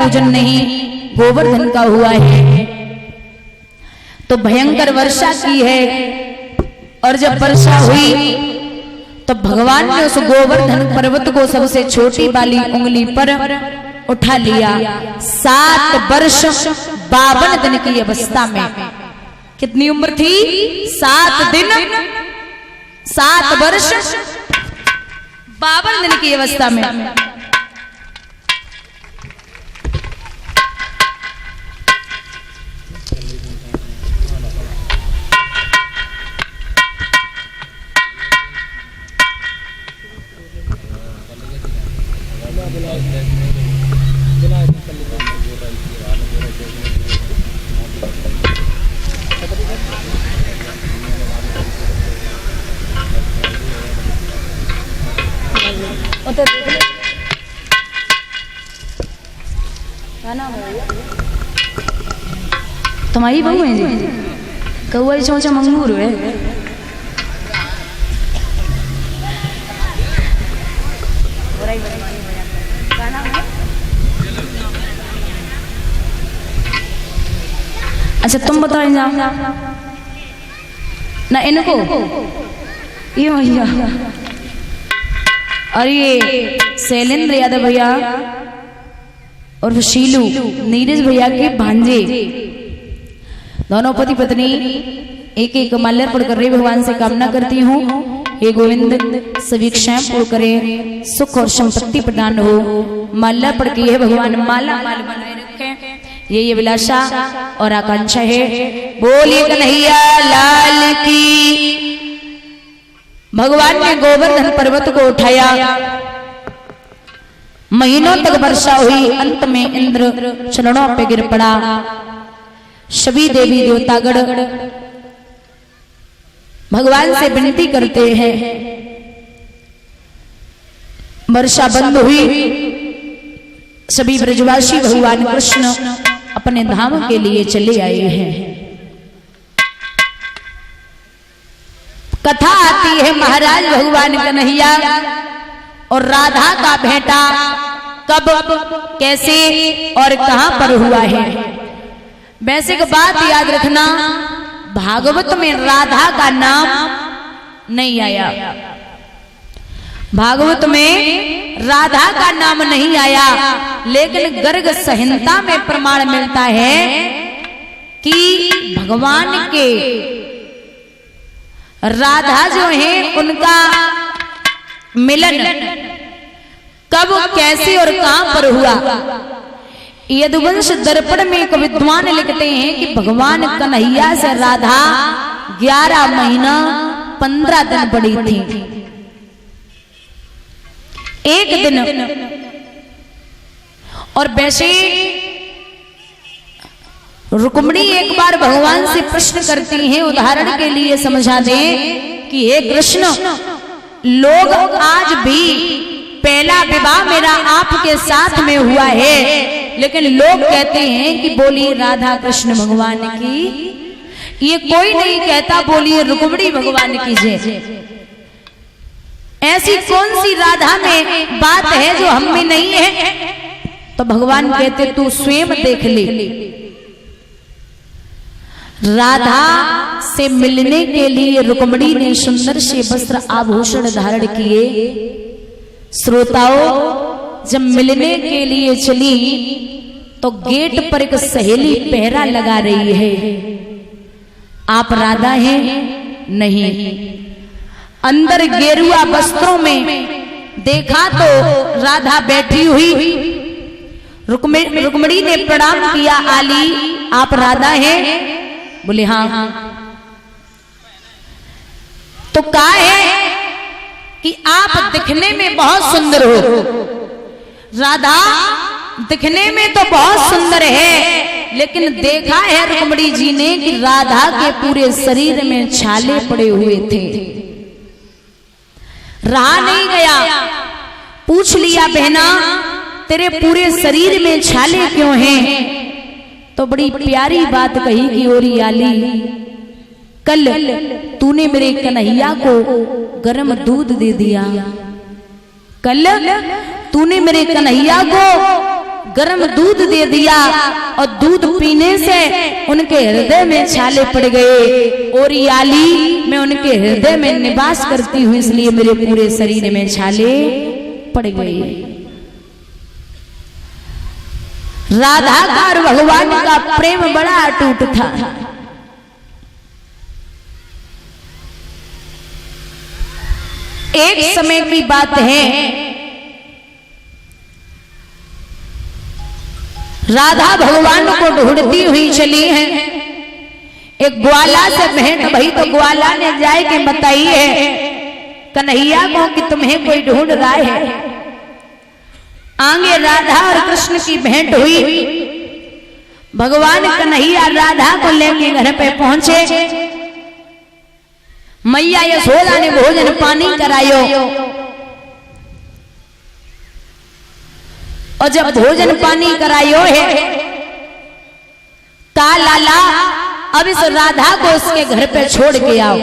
पूजन नहीं गोवर्धन का हुआ है। तो भयंकर वर्षा की है और जब वर्षा हुई तो भगवान ने उस गोवर्धन पर्वत को सबसे छोटी वाली उंगली पर उठा लिया। 7 वर्ष 52 दिन की अवस्था में, कितनी उम्र थी? 7 दिन 7 वर्ष 52 दिन की अवस्था में। तुम्हारी बहू है जी? कौआ चौचा मंगूर है। अच्छा तुम बताओ ना इनको ये भैया और ये शैलेंद्र यादव भैया और शीलू नीरज भैया के भांजे, दोनों पति पत्नी एक एक माल्यार्पण कर रहे। भगवान से कामना करती हूँ हे गोविंद सभी क्षेम पूर्ण करे, सुख और संपत्ति प्रदान हो। माल्यार्पण की है भगवान माला माल बनाए रखे, ये अभिलाषा और आकांक्षा है। बोलिए कन्हैया लाल की। भगवान ने गोवर्धन पर्वत को उठाया, महीनों तक वर्षा हुई, अंत में इंद्र चरणों पे गिर पड़ा। सभी देवी देवतागण भगवान से विनती करते हैं। वर्षा बंद हुई, सभी ब्रजवासी भगवान कृष्ण अपने धाम के लिए चले आए हैं। कथा आती है महाराज भगवान कन्हैया और राधा का भेंटा कब कैसे और कहां पर हुआ है। वैसे एक बात याद रखना, भागवत में राधा का नाम नहीं आया, भागवत में राधा का नाम नहीं आया, लेकिन गर्ग संहिता में प्रमाण मिलता है कि भगवान के राधा जो है उनका मिलन कब कैसे और कहां पर हुआ। यदुवंश दर्पण में एक विद्वान लिखते हैं कि भगवान कन्हैया से राधा 11 महीना 15 दिन बड़ी थी। एक दिन और वैसे रुक्मिणी एक बार भगवान से प्रश्न करती हैं, उदाहरण के लिए समझा दें कि हे कृष्ण, लोग आज भी पहला विवाह मेरा आपके साथ में हुआ है, लेकिन लोग कहते हैं कि बोलिए राधा कृष्ण भगवान की, ये कोई नहीं कहता बोलिए रुक्मिणी भगवान की जय। ऐसी कौन सी राधा में बात है जो हम में नहीं है? तो भगवान कहते तू स्वयं देख ले। राधा से मिलने के लिए रुक्मिणी ने सुंदर से वस्त्र आभूषण धारण किए। श्रोताओं, जब मिलने के लिए चली तो गेट पर एक सहेली पहरा लगा रही है। आप राधा हैं? नहीं। अंदर गेरुआ वस्त्रों में देखा तो राधा बैठी हुई। रुक्मिणी ने प्रणाम किया, आली आप राधा हैं? बोले हाँ। तो कहा है कि आप दिखने में बहुत सुंदर हो। राधा दिखने में तो बहुत सुंदर है, लेकिन देखा है रुक्मिणी जी ने कि राधा के पूरे शरीर में छाले पड़े हुए थे। रहा नहीं गया, पूछ लिया बहना तेरे पूरे शरीर में छाले क्यों हैं? तो बड़ी प्यारी बात कही कि ओरी आली, कल तूने मेरे कन्हैया को गर्म दूध दे दिया, कल तूने मेरे कन्हैया को गर्म दूध दे दिया और दूध पीने से उनके हृदय में छाले पड़ गए। और याली मैं उनके हृदय में निवास करती हूँ, इसलिए मेरे पूरे शरीर में छाले पड़ गए। राधा का और भगवान का प्रेम बड़ा अटूट था। एक समय की बात है, राधा भगवान को ढूंढती हुई चली है। एक ग्वाला से भेंट भई तो ग्वाला ने जाए के बताई है कन्हैया को कि तुम्हें कोई ढूंढ रहा है। आगे राधा और कृष्ण की भेंट हुई। भगवान कन्हैया राधा को लेके घर पे पहुंचे। मैया यशोदा ने भोजन पानी करायो और जब भोजन पानी करायो है ता लाला अब इस राधा को उसके घर पे छोड़ के आओ।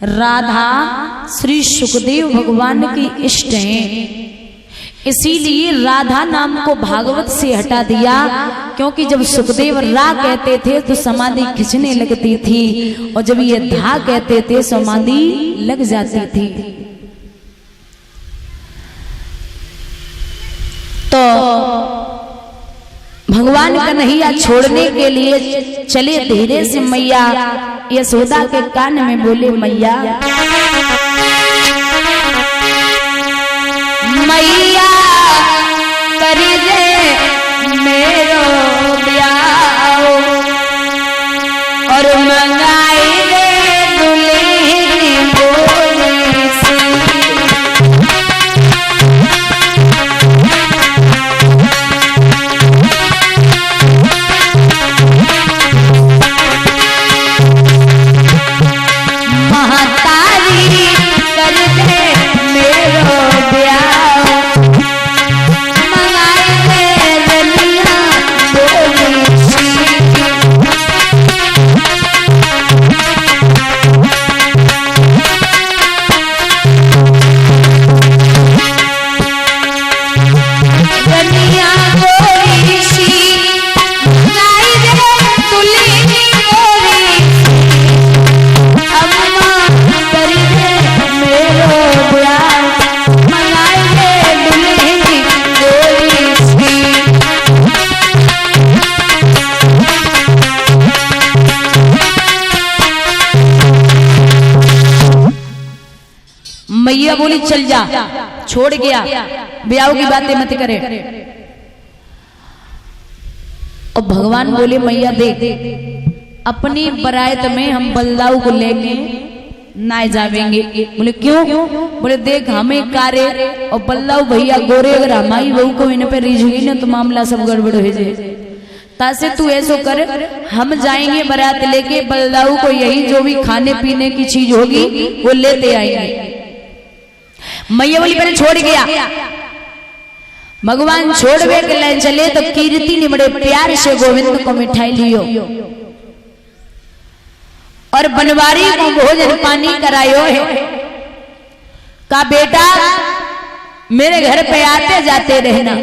राधा श्री सुखदेव भगवान की इष्ट हैं, इसीलिए राधा नाम को भागवत से हटा दिया, क्योंकि जब सुखदेव रा कहते थे तो समाधि खिंचने लगती थी और जब ये धा कहते थे समाधि लग जाती थी। तो भगवान कन्हैया छोड़ने के लिए चले। धीरे से मैया यशोदा के कान में बोले, मैया मैया कर दे मेरो ब्याह और मंगाई दे दुल्हन बोली सी। महतारी कर दे मेरो ब्याह मैया बोली चल जा, छोड़ गया, ब्याह की बातें मत करे। और भगवान बोले मैया देख अपनी बरात में हम बलदाऊ को लेके ना जावेंगे। बोले क्यों? बोले देख हमें कार्य और बलदाऊ भैया गोरे अगर हमारी बहू को इन पे रीझ गई ना तो मामला सब गड़बड़ हो जाए। तासे तू ऐसो कर, हम जाएंगे बारात लेके, बलदाऊ को यही जो भी खाने पीने की चीज होगी वो लेते आएंगे। मैया बोली पहले छोड़ गया। भगवान छोड़वे के लिए चले तो कीर्ति ने बड़े प्यार से गोविंद को मिठाई लियो और बनवारी को भोजन पानी करायो है। का बेटा मेरे घर पे आते जाते रहना।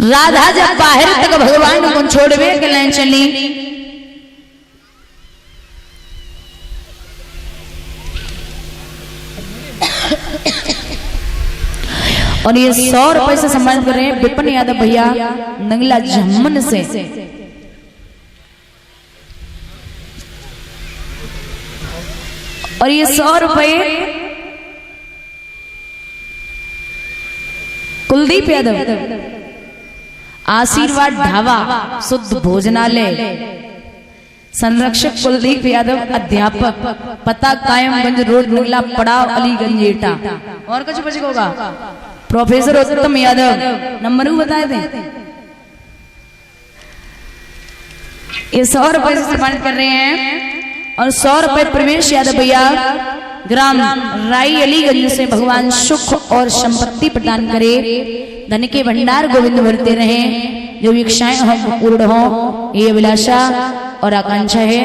राधा जब बाहर तक भगवान को छोड़वे के लिए चली और ये 100 रुपए से सम्मानित कर रहे हैं विपिन यादव भैया नंगला झम्मन से। और ये 100 रुपए कुलदीप यादव आशीर्वाद ढाबा शुद्ध भोजनालय संरक्षक कुलदीप यादव अध्यापक पता कायमगंज रोड नीला पड़ाव अलीगंज एटा। और कुछ बच होगा प्रोफेसर उत्तम यादव नंबर बताए थे। ये 100 रुपए से सम्मानित कर रहे हैं और 100 रुपए प्रवेश यादव भैया ग्राम राई अलीगंज से भगवान सुख और संपत्ति प्रदान करे, धन के भंडार गोविंद भरते रहे, जो इच्छाएं हो पूर्ण हो, ये अभिलाषा और आकांक्षा है।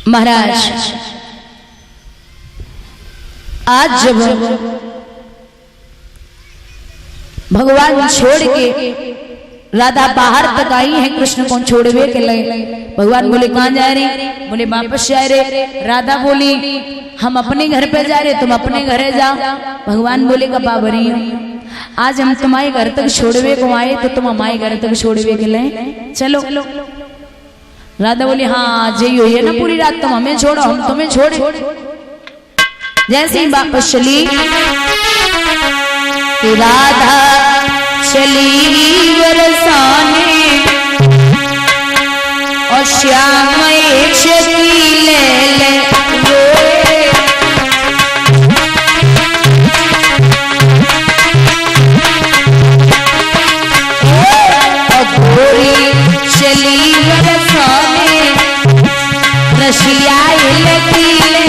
महाराज आज जब भगवान छोड़ के राधा बाहर तक आई है कृष्ण को छोड़वे के लिए, भगवान बोले कहाँ जा रहे? बोले वापस जा रहे। राधा बोली हम अपने घर पे जा रहे, तुम अपने घरे जाओ। भगवान बोले कबा बरी आज हम तुम्हारे घर तक छोड़वे को आए तो तुम हमारे घर तक छोड़वे के लिए चलो। राधा बोली हाँ जय हो ना, पूरी रात तुम हमें छोड़ो हम तुम्हें छोड़े। जैसे ही वापस चली राधा चली बरसाने और श्याम ले गोरी चली बरसाने रशिया लगी ले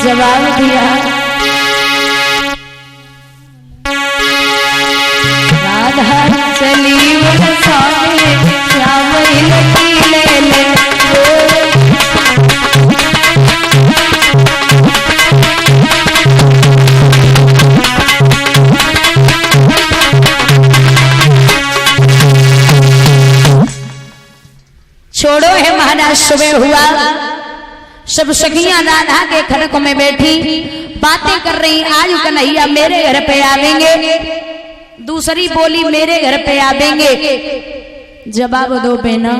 जवाब दिया राधा चली बरसाने श्याम लगी ले छोड़ो है महाराज। सुबह हुआ, सब सखियां राधा के खड़क में बैठी बातें कर रही। आज कन्हैया मेरे घर पे आवेंगे, दूसरी बोली मेरे घर पे आवेंगे। जवाब दो बहना।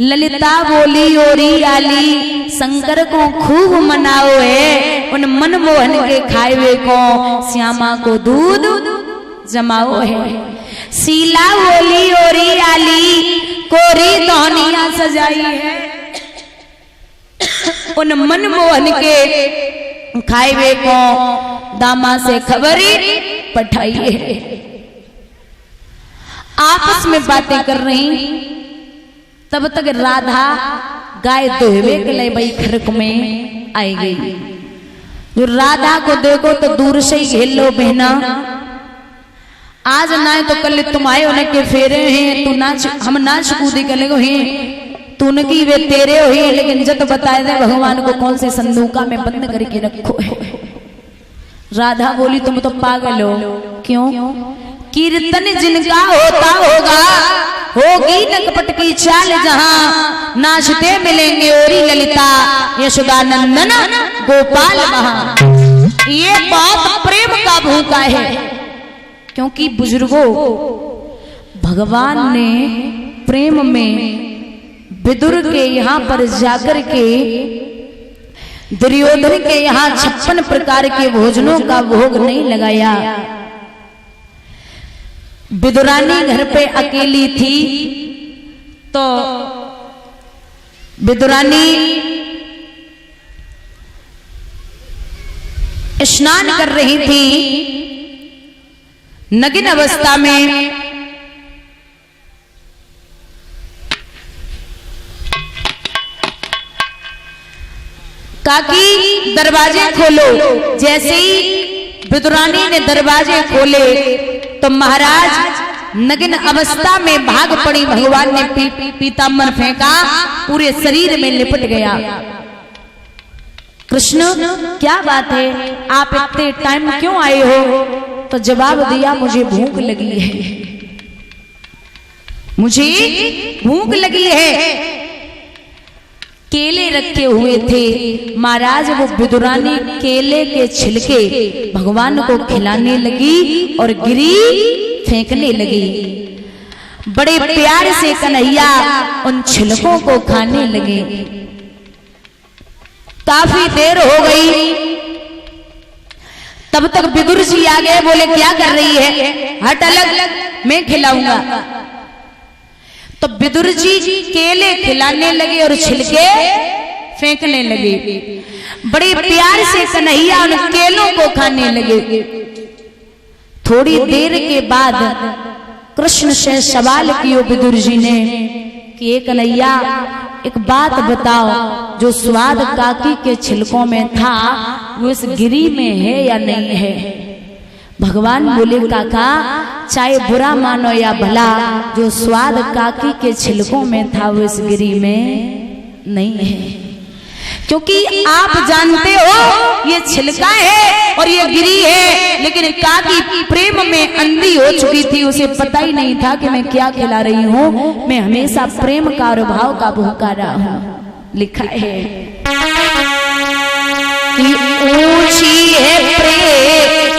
ललिता बोली ओरी आली शंकर को खूब मनाओ है, उन मनमोहन के खाए को श्यामा को दूध जमाओ है। शीला बोली ओरी आली कोरी दोनिया सजाई है, उन मनमोहन के खाए को दामा से खबरी पठाई है। आपस में बातें कर रही, तब तक राधा गाय दोहवे के लिए भाई खरक में आई गई। जो राधा को देखो तो दूर से ही घेर लो बहना, आज ना तो कल तुम आए होने के फेरे हैं, तू नाच हम नाच कूदी कर ले तूने की वे तेरे हो ही, लेकिन जब बताए दे भगवान को कौन से संदूका में बंद करके रखो है। राधा बोली तुम तो पागल हो। क्यों? कीर्तन जिनका होता होगा होगी न कपट की चाल, जहां नाचते मिलेंगे ओरी ललिता यशोदानंदन गोपाल वहां। ये बात प्रेम का भूखा है, क्योंकि बुजुर्गों भगवान ने प्रेम में विदुर के यहाँ पर जाकर के दुर्योधन के यहाँ 56 प्रकार के भोजनों का भोग नहीं लगाया। विदुरानी घर पे अकेली थी तो विदुरानी स्नान कर रही थी। नगिन अवस्था में काकी दरवाजे खोलो। जैसे ही विदुरानी ने दरवाजे खोले तो महाराज नगिन अवस्था में भाग पड़ी। भगवान ने पीताम्बर फेंका, पूरे शरीर में लिपट गया। कृष्ण क्या बात है, आप इतने टाइम क्यों आए हो? तो जवाब दिया, मुझे भूख लगी है, मुझे भूख लगी है। केले रखे हुए थे महाराज, वो विदुरानी केले के छिलके भगवान को खिलाने लगी और गिरी फेंकने लगी। बड़े प्यार से कन्हैया उन छिलकों को खाने लगे। काफी देर हो गई, तब तक विदुर जी आ गए। बोले क्या कर रही है, हट अलग, मैं खिलाऊंगा। तो विदुर जी केले खिलाने लगे और छिलके फेंकने लगे। बड़े प्यार से कन्हैया उन केलों को खाने लगे। थोड़ी देर के बाद कृष्ण से सवाल किया विदुर जी ने कि ये कन्हैया एक बात बताओ, जो स्वाद काकी के छिलकों में था वो इस गिरी में है या नहीं है? भगवान बोले, काका चाहे बुरा मानो या भला, जो स्वाद काकी के छिलकों में था वो इस गिरी में नहीं है। क्योंकि आप जानते हो ये छिलका है और ये गिरी है, लेकिन काकी प्रेम में अंधी हो चुकी थी, उसे पता ही नहीं था कि मैं क्या खिला रही हूँ। मैं हमेशा प्रेम का और भाव का भूखा रहा हूँ। लिखा है कि ऊंची है प्रेम